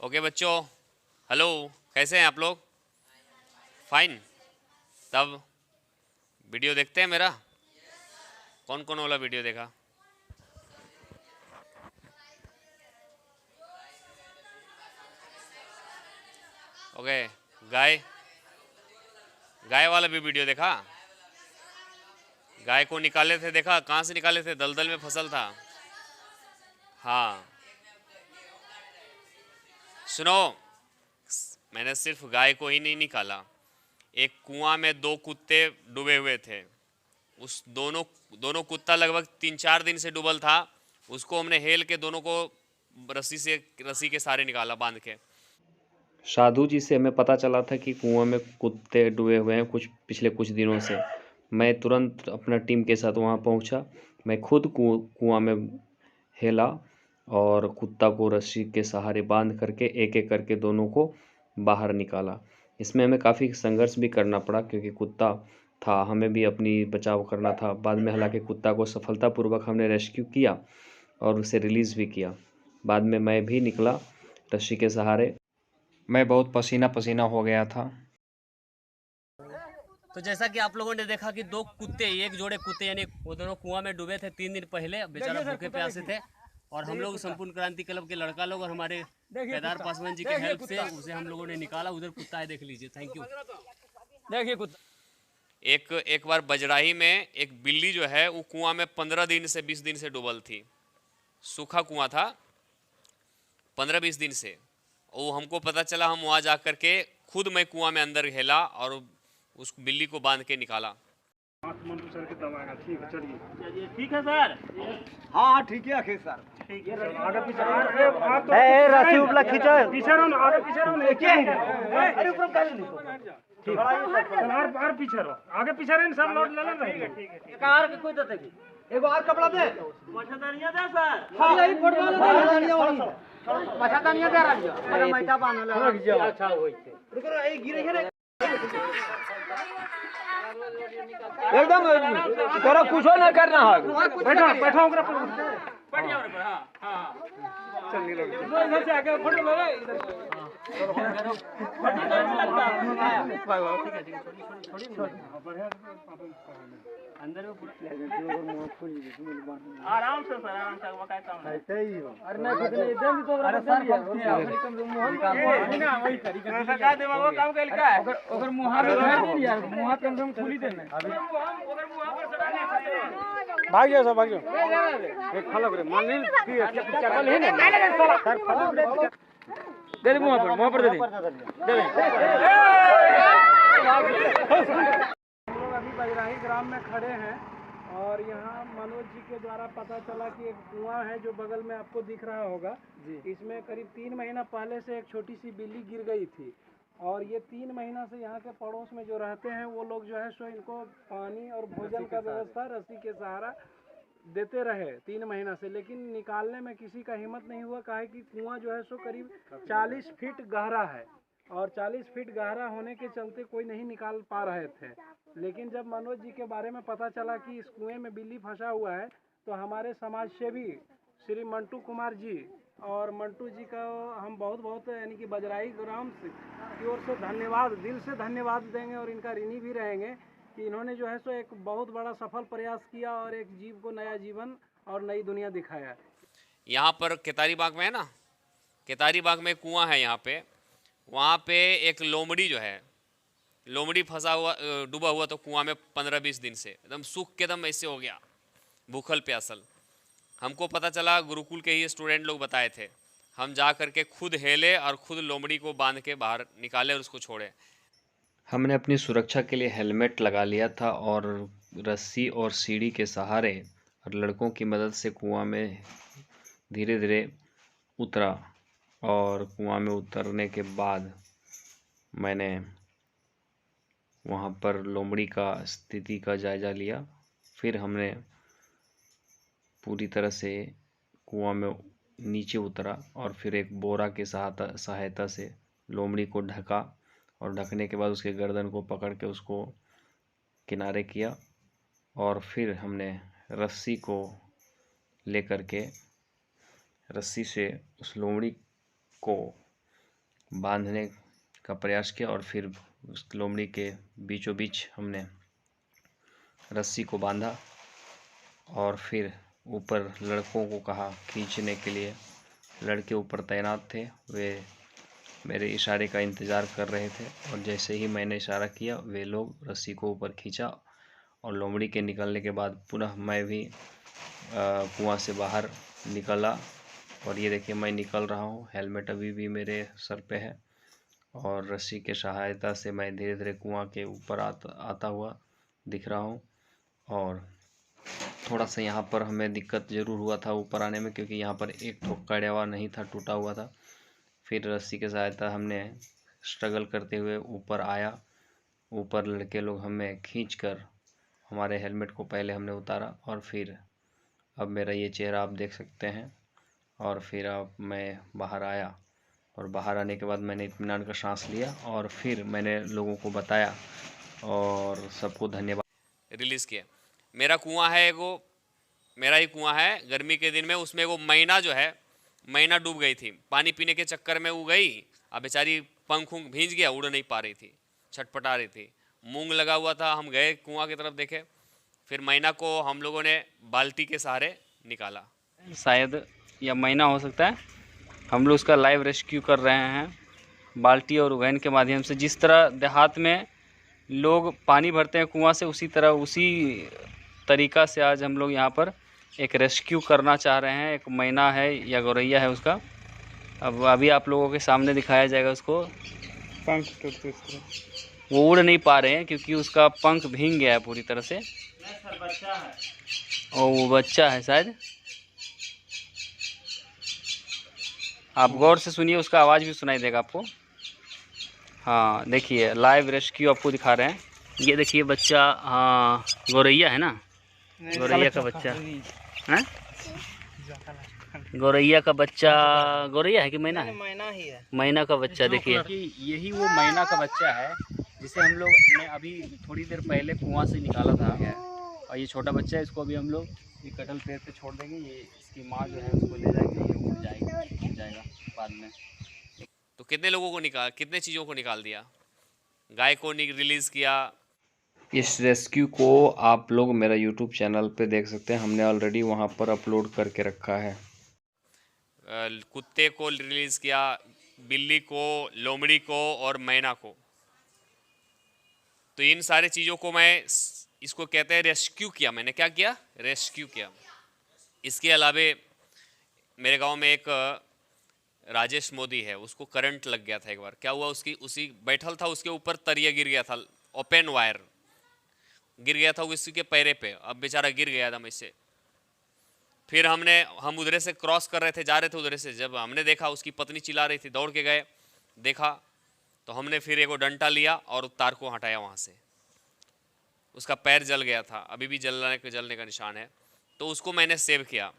Okay बच्चों, hello, कैसे हैं आप लोग? फाइन। तब वीडियो देखते हैं मेरा? कौन कौन वाला वीडियो देखा? ओके। गाय गाय वाला भी वीडियो देखा? गाय को निकाले थे, देखा कहाँ से निकाले थे? दलदल में फसल था। हाँ, सुनो, मैंने सिर्फ गाय को ही नहीं निकाला। एक कुआं में दो कुत्ते डूबे हुए थे। उस दोनों दोनों कुत्ता लगभग 3-4 दिन से डूबल था। उसको हमने हेल के दोनों को रस्सी के सहारे निकाला, बांध के। साधु जी से हमें पता चला था कि कुआं में कुत्ते डूबे हुए हैं पिछले कुछ दिनों से। मैं तुरंत अपना टीम के साथ वहां पहुंचा। मैं खुद कुआं में हेला और कुत्ता को रस्सी के सहारे बांध करके एक एक करके दोनों को बाहर निकाला। इसमें हमें काफ़ी संघर्ष भी करना पड़ा क्योंकि कुत्ता था, हमें भी अपनी बचाव करना था। बाद में हालांकि कुत्ता को सफलतापूर्वक हमने रेस्क्यू किया और उसे रिलीज़ भी किया। बाद में मैं भी निकला रस्सी के सहारे। मैं बहुत पसीना पसीना हो गया था। तो जैसा कि आप लोगों ने देखा कि दो कुत्ते, एक जोड़े कुत्ते यानी वो दोनों कुआं में डूबे थे 3 दिन पहले, बेचारा भूखे प्यासे थे। और हम लोग संपूर्ण क्रांति क्लब के लड़का लोग और हमारे केदार पासवान जी के हेल्प से उसे हम लोगों ने निकाला। उधर कुत्ता है, देख लीजिए। Thank you. देखिए कुत्ता। एक बार बजराही में एक बिल्ली जो है वो कुआं में 15 दिन से 20 दिन से डूबल थी। सूखा कुआं था, 15-20 दिन से। वो हमको पता चला, हम वहां जा करके खुद मैं कुआं में अंदर हेला और उस बिल्ली को बांध के निकाला। मंटू सर के दबाएगा। ठीक है, चलिए। ठीक है सर। हाँ ठीक है अखिल सर। आगे पीछे रस्सी उपला खींचो। पीछे रहो ना, आगे पीछे रहो ना। अरे ऊपर कर नहीं ठीक है, और पीछे रहो, आगे पीछे रहो, सब लोड ले लेना। ठीक है। कार के कोई देते की एगो और कपड़ा दे। मछदरिया दे सर। हां यही फुटबॉल दे मछदरिया वाली। मछदरिया दे रहियो। अरे मैटा बांधले अच्छा होई छे। रुको ए गिरे गिरे एकदम तोरा कुछो न करना है। बैठो बैठो ओकरा पर। बैठ जाओ रे पर। हां हां चल नहीं लगे। इधर से आके फोटो ले रे। इधर अंदर में पूरा आराम से सर, आराम से। क्या काम है? ऐसे ही हो। अरे नहीं खुद नहीं एकदम तो। अरे सर ना वही तरीका से का देवा वो काम कैल का ओकर मुंह पे धर दे यार। मुंह पे कम खुली देना अभी। ओकर मुंह पर सड़ा भाग जाओ, सब भाग जाओ। एक खलक रे मान ले, चकल है ना सर, खलक दे दे मुंह पर दे दे दे। हम लोग अभी बजराही ग्राम में खड़े हैं और यहाँ मनोज जी के द्वारा पता चला कि एक कुआं है जो बगल में आपको दिख रहा होगा। इसमें करीब 3 महीना पहले से एक छोटी सी बिल्ली गिर गई थी और ये 3 महीना से यहाँ के पड़ोस में जो रहते हैं वो लोग जो है सो इनको पानी और भोजन का व्यवस्था रस्सी के सहारा देते रहे 3 महीना से, लेकिन निकालने में किसी का हिम्मत नहीं हुआ। काहे कि कुआं जो है सो करीब 40 फीट गहरा है और 40 फीट गहरा होने के चलते कोई नहीं निकाल पा रहे थे। लेकिन जब मनोज जी के बारे में पता चला कि इस कुएं में बिल्ली फंसा हुआ है तो हमारे समाज सेवी श्री मंटू कुमार जी और मंटू जी का हम बहुत बहुत यानी कि बजराही ग्राम की ओर से धन्यवाद, दिल से धन्यवाद देंगे और इनका ऋणी भी रहेंगे कि इन्होंने जो है सो एक बहुत बड़ा सफल प्रयास किया और एक जीव को नया जीवन और नई दुनिया दिखाया। यहाँ पर केतारी बाग में है ना, केतारी बाग में कुआं है यहाँ पे। वहाँ पे एक लोमड़ी जो है, लोमड़ी फंसा हुआ, डूबा हुआ तो कुआं में 15-20 दिन से एकदम सूख के एकदम ऐसे हो गया, भूखल प्यासल। हमको पता चला, गुरुकुल के ही स्टूडेंट लोग बताए थे। हम जा करके खुद हेले और खुद लोमड़ी को बांध के बाहर निकाले और उसको छोड़े। हमने अपनी सुरक्षा के लिए हेलमेट लगा लिया था और रस्सी और सीढ़ी के सहारे और लड़कों की मदद से कुआं में धीरे धीरे उतरा। और कुआं में उतरने के बाद मैंने वहां पर लोमड़ी का स्थिति का जायज़ा लिया। फिर हमने पूरी तरह से कुआं में नीचे उतरा और फिर एक बोरा की सहायता से लोमड़ी को ढका और ढकने के बाद उसके गर्दन को पकड़ के उसको किनारे किया और फिर हमने रस्सी को लेकर के रस्सी से उस लोमड़ी को बांधने का प्रयास किया और फिर उस लोमड़ी के बीचों बीच हमने रस्सी को बांधा और फिर ऊपर लड़कों को कहा खींचने के लिए। लड़के ऊपर तैनात थे, वे मेरे इशारे का इंतज़ार कर रहे थे और जैसे ही मैंने इशारा किया वे लोग रस्सी को ऊपर खींचा और लोमड़ी के निकलने के बाद पुनः मैं भी कुआं से बाहर निकला। और ये देखिए मैं निकल रहा हूँ, हेलमेट अभी भी मेरे सर पे है और रस्सी के सहायता से मैं धीरे धीरे कुआं के ऊपर आता हुआ दिख रहा हूँ। और थोड़ा सा यहाँ पर हमें दिक्कत ज़रूर हुआ था ऊपर आने में, क्योंकि यहाँ पर एक ठोक कड़वा नहीं था, टूटा हुआ था। फिर रस्सी के सहायता हमने स्ट्रगल करते हुए ऊपर आया। ऊपर लड़के लोग हमें खींचकर हमारे हेलमेट को पहले हमने उतारा और फिर अब मेरा ये चेहरा आप देख सकते हैं। और फिर अब मैं बाहर आया और बाहर आने के बाद मैंने इत्मीनान का सांस लिया और फिर मैंने लोगों को बताया और सबको धन्यवाद। रिलीज़ किया। मेरा कुआं है एगो, मेरा ही कुआं है। गर्मी के दिन में उसमें एगो मैना जो है, मैना डूब गई थी, पानी पीने के चक्कर में वो गई। अब बेचारी पंख उंख भींज गया, उड़ नहीं पा रही थी, छटपटा रही थी, मूंग लगा हुआ था। हम गए कुआं की तरफ देखे, फिर मैना को हम लोगों ने बाल्टी के सहारे निकाला। शायद या मैना हो सकता है। हम लोग उसका लाइव रेस्क्यू कर रहे हैं बाल्टी और उगैन के माध्यम से। जिस तरह देहात में लोग पानी भरते हैं कुआं से, उसी तरह उसी तरीका से आज हम लोग यहाँ पर एक रेस्क्यू करना चाह रहे हैं। एक मैना है या गौरैया है उसका, अब अभी आप लोगों के सामने दिखाया जाएगा उसको। वो उड़ नहीं पा रहे हैं क्योंकि उसका पंख भींग गया है पूरी तरह से। और वो बच्चा है शायद, आप गौर से सुनिए, उसका आवाज़ भी सुनाई देगा आपको। हाँ देखिए, लाइव रेस्क्यू आपको दिखा रहे हैं। ये देखिए बच्चा, हाँ गौरैया है ना, गौरैया का बच्चा है, गौरैया का बच्चा। गौरैया है कि मैना है? मैना ही है। मैना का बच्चा देखिए, यही वो मैना का बच्चा है जिसे हम लोग ने अभी थोड़ी देर पहले कुआं से निकाला था। और ये छोटा बच्चा है, इसको अभी हम लोग ये कटल पेड़ पे छोड़ देंगे। ये इसकी माँ जो है उसको ले जाएगी, ये उड़ जाएगा बाद में। तो कितने चीज़ों को निकाल दिया। गाय को रिलीज़ किया। इस रेस्क्यू को आप लोग मेरा यूट्यूब चैनल पे देख सकते हैं, हमने ऑलरेडी वहाँ पर अपलोड करके रखा है। कुत्ते को रिलीज़ किया, बिल्ली को, लोमड़ी को और मैना को। तो इन सारे चीज़ों को मैं, इसको कहते हैं रेस्क्यू किया। मैंने क्या किया? रेस्क्यू किया। इसके अलावे मेरे गांव में एक राजेश मोदी है, उसको करंट लग गया था एक बार। क्या हुआ, उसी बैठल था, उसके ऊपर तरिया गिर गया था, ओपन वायर गिर गया था उसी के पैरे पे। अब बेचारा गिर गया था मुझसे। फिर हम उधर से क्रॉस कर रहे थे, जा रहे थे उधर से, जब हमने देखा उसकी पत्नी चिल्ला रही थी, दौड़ के गए, देखा तो हमने फिर एगो डंटा लिया और तार को हटाया वहाँ से। उसका पैर जल गया था, अभी भी जलने का निशान है, तो उसको मैंने सेव किया।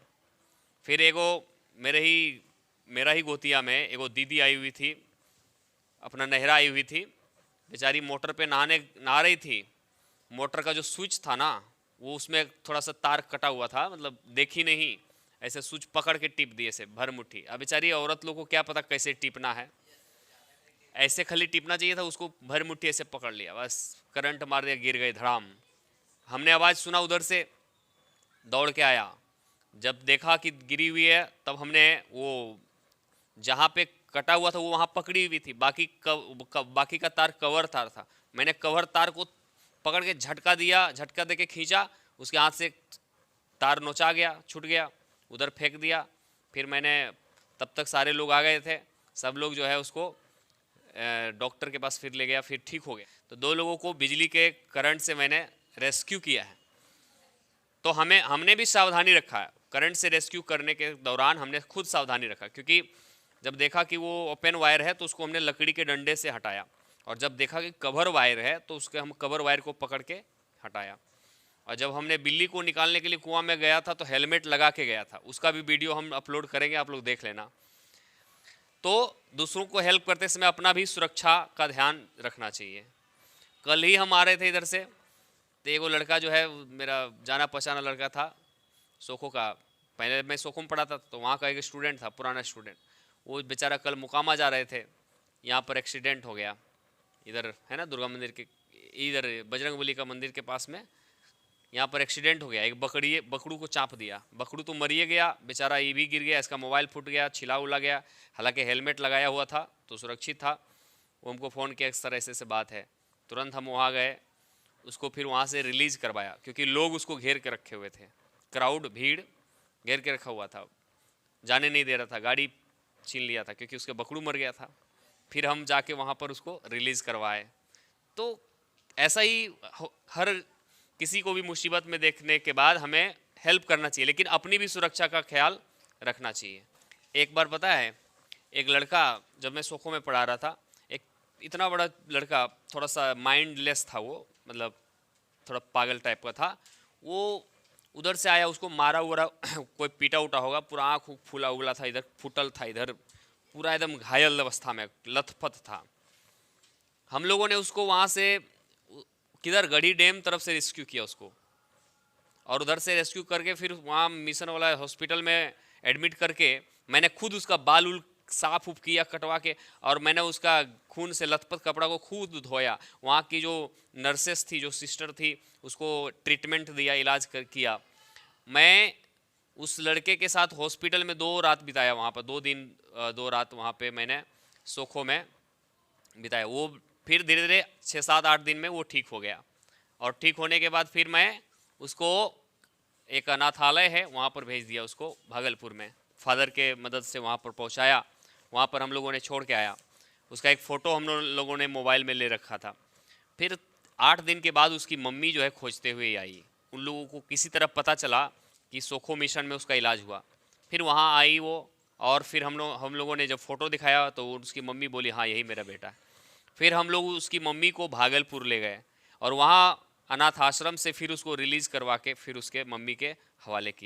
फिर एगो मेरा ही गोतिया में एगो दीदी आई हुई थी, अपना नहरा आई हुई थी, बेचारी मोटर पे नहा रही थी। मोटर का जो स्विच था ना, वो उसमें थोड़ा सा तार कटा हुआ था, मतलब देखी नहीं, ऐसे स्विच पकड़ के टिप दिए से भर मुट्ठी। अब बेचारी औरत लोग को क्या पता कैसे टिपना है, ऐसे खाली टिपना चाहिए था, उसको भर मुट्ठी ऐसे पकड़ लिया, बस करंट मार दिया, गिर गई धड़ाम। हमने आवाज़ सुना, उधर से दौड़ के आया। जब देखा कि गिरी हुई है, तब हमने वो जहाँ पे कटा हुआ था वो वहाँ पकड़ी हुई थी, बाकी का तार कवर तार था। मैंने कवर तार को पकड़ के झटका दिया, झटका दे के खींचा, उसके हाथ से तार नोचा गया, छूट गया, उधर फेंक दिया। फिर मैंने, तब तक सारे लोग आ गए थे, सब लोग जो है उसको डॉक्टर के पास फिर ले गया, फिर ठीक हो गया। तो 2 लोगों को बिजली के करंट से मैंने रेस्क्यू किया है। तो हमने भी सावधानी रखा है, करंट से रेस्क्यू करने के दौरान हमने खुद सावधानी रखा, क्योंकि जब देखा कि वो ओपन वायर है तो उसको हमने लकड़ी के डंडे से हटाया, और जब देखा कि कवर वायर है तो उसके हम कवर वायर को पकड़ के हटाया। और जब हमने बिल्ली को निकालने के लिए कुआं में गया था तो हेलमेट लगा के गया था, उसका भी वीडियो हम अपलोड करेंगे, आप लोग देख लेना। तो दूसरों को हेल्प करते समय अपना भी सुरक्षा का ध्यान रखना चाहिए। कल ही हम आ रहे थे इधर से, तो एगो लड़का जो है, मेरा जाना पहचाना लड़का था, सोखो का, पहले मैं सोखो में पढ़ा था, तो वहाँ का एक स्टूडेंट था, पुराना स्टूडेंट, वो बेचारा कल मुकामा जा रहे थे, यहाँ पर एक्सीडेंट हो गया, इधर है ना दुर्गा मंदिर के, इधर बजरंगबली का मंदिर के पास में यहाँ पर एक्सीडेंट हो गया। एक बकरू को चाँप दिया, बकरू तो मरिए गया बेचारा, ये भी गिर गया, इसका मोबाइल फूट गया, छिला उला गया। हालांकि हेलमेट लगाया हुआ था तो सुरक्षित था। वो हमको फ़ोन किया इस तरह ऐसे बात है, तुरंत हम वहाँ गए, उसको फिर वहाँ से रिलीज़ करवाया, क्योंकि लोग उसको घेर के रखे हुए थे, क्राउड भीड़ घेर के रखा हुआ था, जाने नहीं दे रहा था, गाड़ी छीन लिया था क्योंकि उसका बकरू मर गया था। फिर हम जाके वहाँ पर उसको रिलीज़ करवाए। तो ऐसा ही हर किसी को भी मुसीबत में देखने के बाद हमें हेल्प करना चाहिए, लेकिन अपनी भी सुरक्षा का ख्याल रखना चाहिए। एक बार पता है, एक लड़का, जब मैं सोखो में पढ़ा रहा था, एक इतना बड़ा लड़का, थोड़ा सा माइंडलेस था वो, मतलब थोड़ा पागल टाइप का था वो, उधर से आया, उसको मारा हुआ कोई पीटा उटा होगा, पूरा आँख फूला उगला था, इधर फुटल था, इधर पूरा एकदम घायल अवस्था में लथपथ था। हम लोगों ने उसको वहाँ से किधर गढ़ी डैम तरफ से रेस्क्यू किया उसको, और उधर से रेस्क्यू करके फिर वहाँ मिशन वाला हॉस्पिटल में एडमिट करके मैंने खुद उसका बाल उल साफ उफ किया कटवा के, और मैंने उसका खून से लथपथ कपड़ा को खुद धोया। वहाँ की जो नर्सेस थी, जो सिस्टर थी, उसको ट्रीटमेंट दिया, इलाज किया। मैं उस लड़के के साथ हॉस्पिटल में 2 रात बिताया, वहाँ पर 2 दिन 2 रात वहाँ पे मैंने सोखो में बिताया। वो फिर धीरे धीरे 6-7-8 दिन में वो ठीक हो गया, और ठीक होने के बाद फिर मैं उसको एक अनाथालय है वहाँ पर भेज दिया, उसको भागलपुर में फादर के मदद से वहाँ पर पहुँचाया। वहाँ पर हम लोगों ने छोड़ के आया। उसका एक फ़ोटो हम लोगों ने मोबाइल में ले रखा था। फिर 8 दिन के बाद उसकी मम्मी जो है खोजते हुए आई। उन लोगों को किसी तरह पता चला कि सोखो मिशन में उसका इलाज हुआ। फिर वहाँ आई वो, और फिर हम लोगों ने जब फ़ोटो दिखाया तो उसकी मम्मी बोली हाँ यही मेरा बेटा है। फिर हम लोग उसकी मम्मी को भागलपुर ले गए, और वहाँ अनाथ आश्रम से फिर उसको रिलीज़ करवा के फिर उसके मम्मी के हवाले किया।